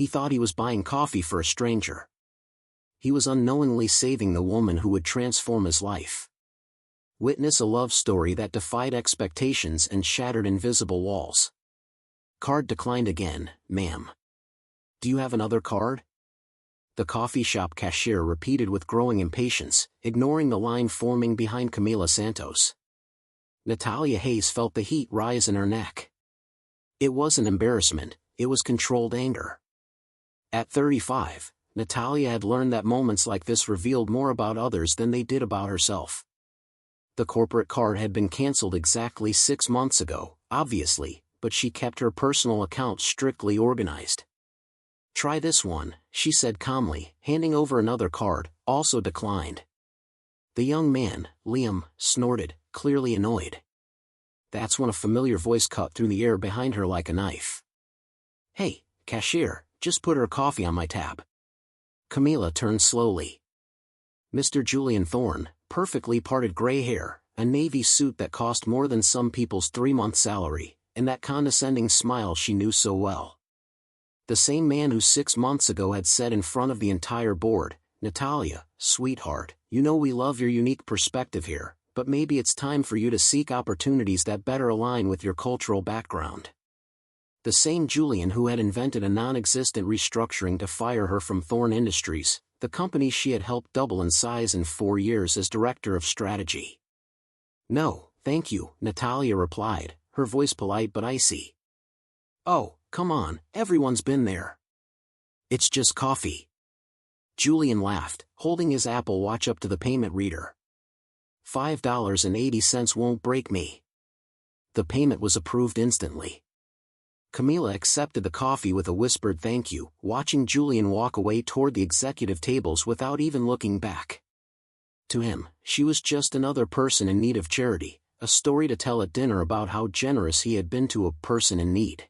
He thought he was buying coffee for a stranger. He was unknowingly saving the woman who would transform his life. Witness a love story that defied expectations and shattered invisible walls. Card declined again, ma'am. Do you have another card? The coffee shop cashier repeated with growing impatience, ignoring the line forming behind Camila Santos. Natalia Hayes felt the heat rise in her neck. It wasn't embarrassment, it was controlled anger. At 35, Natalia had learned that moments like this revealed more about others than they did about herself. The corporate card had been cancelled exactly 6 months ago, obviously, but she kept her personal account strictly organized. Try this one, she said calmly, handing over another card, also declined. The young man, Liam, snorted, clearly annoyed. That's when a familiar voice cut through the air behind her like a knife. Hey, cashier, just put her coffee on my tab. Camila turned slowly. Mr. Julian Thorne, perfectly parted gray hair, a navy suit that cost more than some people's 3-month salary, and that condescending smile she knew so well. The same man who 6 months ago had said in front of the entire board, Natalia, sweetheart, you know we love your unique perspective here, but maybe it's time for you to seek opportunities that better align with your cultural background. The same Julian who had invented a non-existent restructuring to fire her from Thorne Industries, the company she had helped double in size in 4 years as director of strategy. No, thank you, Natalia replied, her voice polite but icy. Oh, come on, everyone's been there. It's just coffee. Julian laughed, holding his Apple Watch up to the payment reader. $5.80 won't break me. The payment was approved instantly. Camila accepted the coffee with a whispered thank you, watching Julian walk away toward the executive tables without even looking back. To him, she was just another person in need of charity, a story to tell at dinner about how generous he had been to a person in need.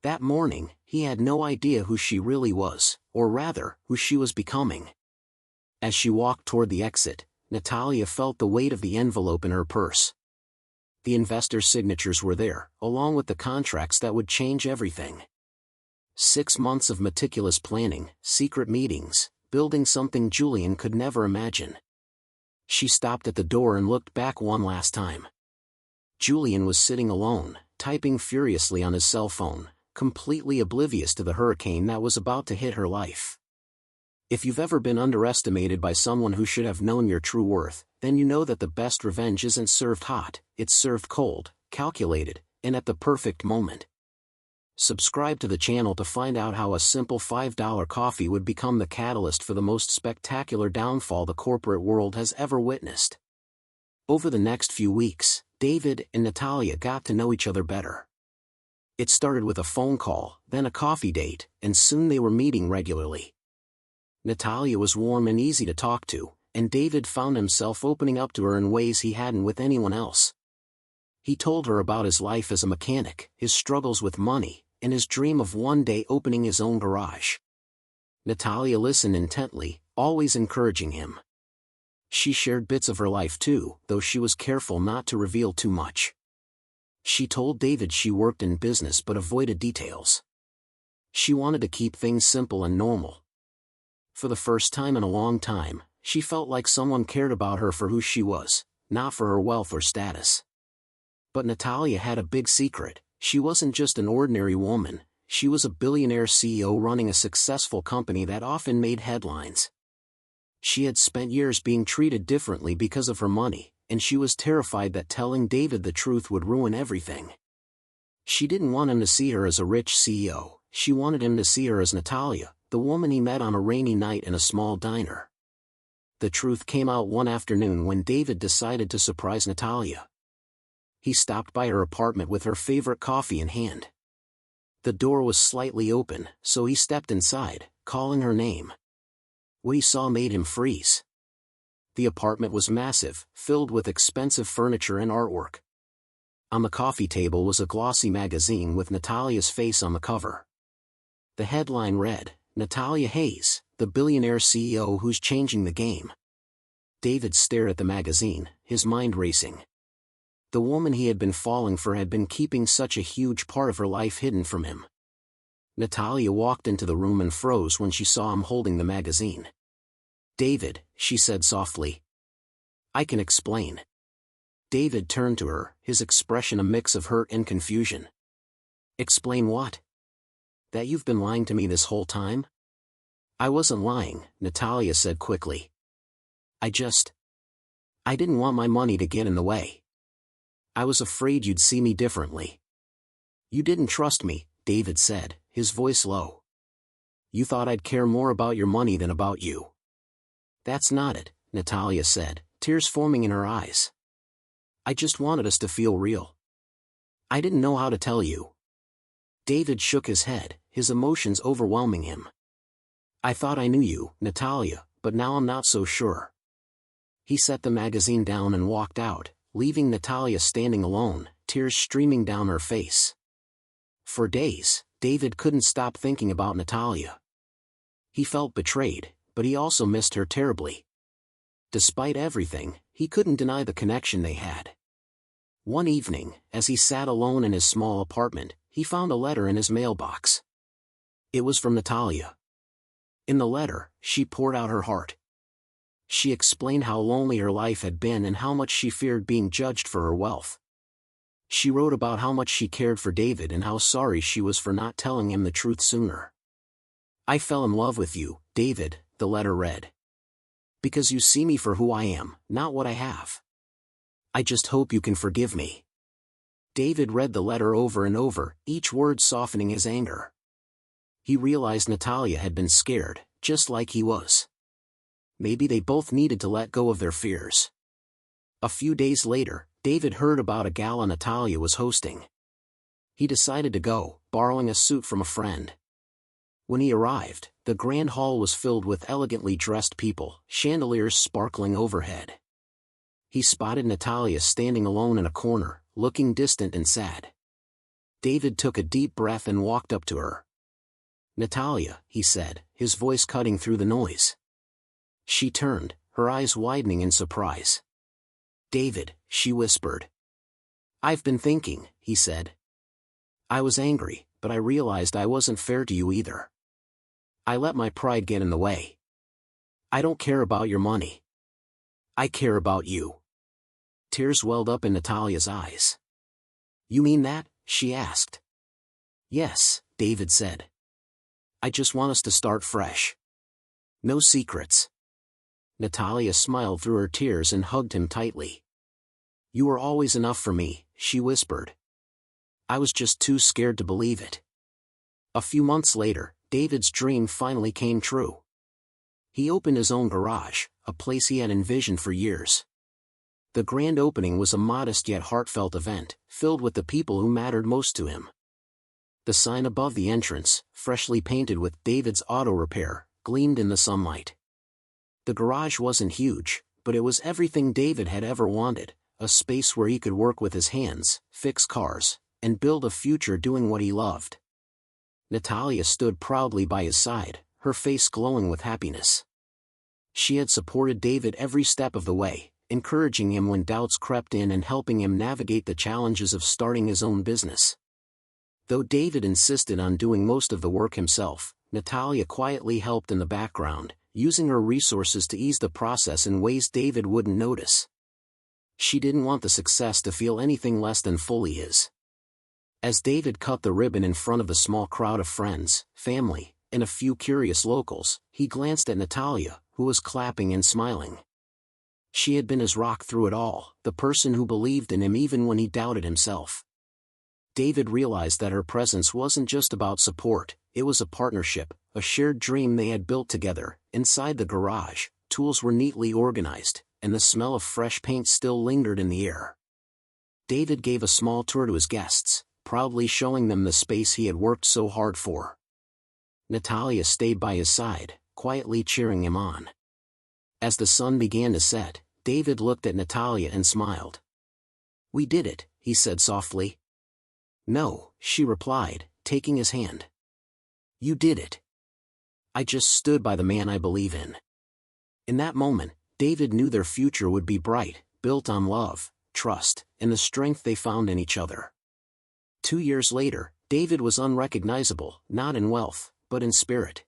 That morning, he had no idea who she really was, or rather, who she was becoming. As she walked toward the exit, Natalia felt the weight of the envelope in her purse. The investors' signatures were there, along with the contracts that would change everything. 6 months of meticulous planning, secret meetings, building something Julian could never imagine. She stopped at the door and looked back one last time. Julian was sitting alone, typing furiously on his cell phone, completely oblivious to the hurricane that was about to hit her life. If you've ever been underestimated by someone who should have known your true worth, then you know that the best revenge isn't served hot, it's served cold, calculated, and at the perfect moment. Subscribe to the channel to find out how a simple $5 coffee would become the catalyst for the most spectacular downfall the corporate world has ever witnessed. Over the next few weeks, David and Natalia got to know each other better. It started with a phone call, then a coffee date, and soon they were meeting regularly. Natalia was warm and easy to talk to, and David found himself opening up to her in ways he hadn't with anyone else. He told her about his life as a mechanic, his struggles with money, and his dream of one day opening his own garage. Natalia listened intently, always encouraging him. She shared bits of her life too, though she was careful not to reveal too much. She told David she worked in business but avoided details. She wanted to keep things simple and normal. For the first time in a long time, she felt like someone cared about her for who she was, not for her wealth or status. But Natalia had a big secret. She wasn't just an ordinary woman, she was a billionaire CEO running a successful company that often made headlines. She had spent years being treated differently because of her money, and she was terrified that telling David the truth would ruin everything. She didn't want him to see her as a rich CEO, she wanted him to see her as Natalia, the woman he met on a rainy night in a small diner. The truth came out one afternoon when David decided to surprise Natalia. He stopped by her apartment with her favorite coffee in hand. The door was slightly open, so he stepped inside, calling her name. What he saw made him freeze. The apartment was massive, filled with expensive furniture and artwork. On the coffee table was a glossy magazine with Natalia's face on the cover. The headline read, Natalia Hayes, the billionaire CEO who's changing the game. David stared at the magazine, his mind racing. The woman he had been falling for had been keeping such a huge part of her life hidden from him. Natalia walked into the room and froze when she saw him holding the magazine. "David," she said softly. "I can explain." David turned to her, his expression a mix of hurt and confusion. "Explain what?" "That you've been lying to me this whole time?" "I wasn't lying," Natalia said quickly. I didn't want my money to get in the way. I was afraid you'd see me differently." "You didn't trust me," David said, his voice low. "You thought I'd care more about your money than about you." "That's not it," Natalia said, tears forming in her eyes. "I just wanted us to feel real. I didn't know how to tell you." David shook his head, his emotions overwhelming him. "I thought I knew you, Natalia, but now I'm not so sure." He set the magazine down and walked out, leaving Natalia standing alone, tears streaming down her face. For days, David couldn't stop thinking about Natalia. He felt betrayed, but he also missed her terribly. Despite everything, he couldn't deny the connection they had. One evening, as he sat alone in his small apartment, he found a letter in his mailbox. It was from Natalia. In the letter, she poured out her heart. She explained how lonely her life had been and how much she feared being judged for her wealth. She wrote about how much she cared for David and how sorry she was for not telling him the truth sooner. "I fell in love with you, David," the letter read. "Because you see me for who I am, not what I have. I just hope you can forgive me." David read the letter over and over, each word softening his anger. He realized Natalia had been scared, just like he was. Maybe they both needed to let go of their fears. A few days later, David heard about a gala Natalia was hosting. He decided to go, borrowing a suit from a friend. When he arrived, the grand hall was filled with elegantly dressed people, chandeliers sparkling overhead. He spotted Natalia standing alone in a corner, looking distant and sad. David took a deep breath and walked up to her. "Natalia," he said, his voice cutting through the noise. She turned, her eyes widening in surprise. "David," she whispered. "I've been thinking," he said. "I was angry, but I realized I wasn't fair to you either. I let my pride get in the way. I don't care about your money. I care about you." Tears welled up in Natalia's eyes. "You mean that?" she asked. "Yes," David said. "I just want us to start fresh. No secrets." Natalia smiled through her tears and hugged him tightly. "You were always enough for me," she whispered. "I was just too scared to believe it." A few months later, David's dream finally came true. He opened his own garage, a place he had envisioned for years. The grand opening was a modest yet heartfelt event, filled with the people who mattered most to him. The sign above the entrance, freshly painted with "David's Auto Repair," gleamed in the sunlight. The garage wasn't huge, but it was everything David had ever wanted, a space where he could work with his hands, fix cars, and build a future doing what he loved. Natalia stood proudly by his side, her face glowing with happiness. She had supported David every step of the way, encouraging him when doubts crept in and helping him navigate the challenges of starting his own business. Though David insisted on doing most of the work himself, Natalia quietly helped in the background, using her resources to ease the process in ways David wouldn't notice. She didn't want the success to feel anything less than fully his. As David cut the ribbon in front of the small crowd of friends, family, and a few curious locals, he glanced at Natalia, who was clapping and smiling. She had been his rock through it all, the person who believed in him even when he doubted himself. David realized that her presence wasn't just about support, it was a partnership, a shared dream they had built together. Inside the garage, tools were neatly organized, and the smell of fresh paint still lingered in the air. David gave a small tour to his guests, proudly showing them the space he had worked so hard for. Natalia stayed by his side, quietly cheering him on. As the sun began to set, David looked at Natalia and smiled. "We did it," he said softly. "No," she replied, taking his hand. "You did it. I just stood by the man I believe in." In that moment, David knew their future would be bright, built on love, trust, and the strength they found in each other. 2 years later, David was unrecognizable, not in wealth, but in spirit.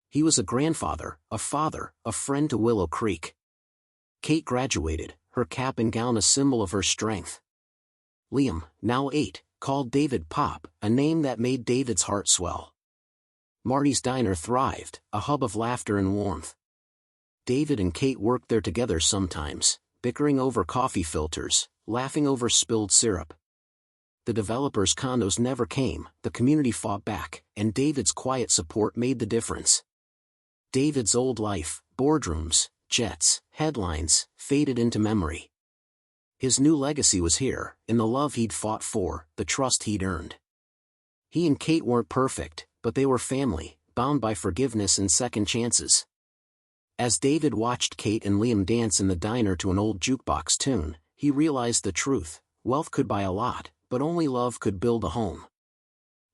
He was a grandfather, a father, a friend to Willow Creek. Kate graduated, her cap and gown a symbol of her strength. Liam, now 8, called David Pop, a name that made David's heart swell. Marty's diner thrived, a hub of laughter and warmth. David and Kate worked there together sometimes, bickering over coffee filters, laughing over spilled syrup. The developers' condos never came, the community fought back, and David's quiet support made the difference. David's old life, boardrooms, jets, headlines, faded into memory. His new legacy was here, in the love he'd fought for, the trust he'd earned. He and Kate weren't perfect, but they were family, bound by forgiveness and second chances. As David watched Kate and Liam dance in the diner to an old jukebox tune, he realized the truth: wealth could buy a lot, but only love could build a home.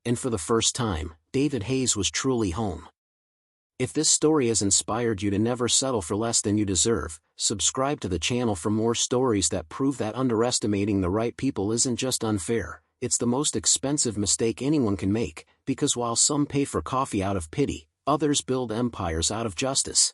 And for the first time, David Hayes was truly home. If this story has inspired you to never settle for less than you deserve, subscribe to the channel for more stories that prove that underestimating the right people isn't just unfair, it's the most expensive mistake anyone can make, because while some pay for coffee out of pity, others build empires out of justice.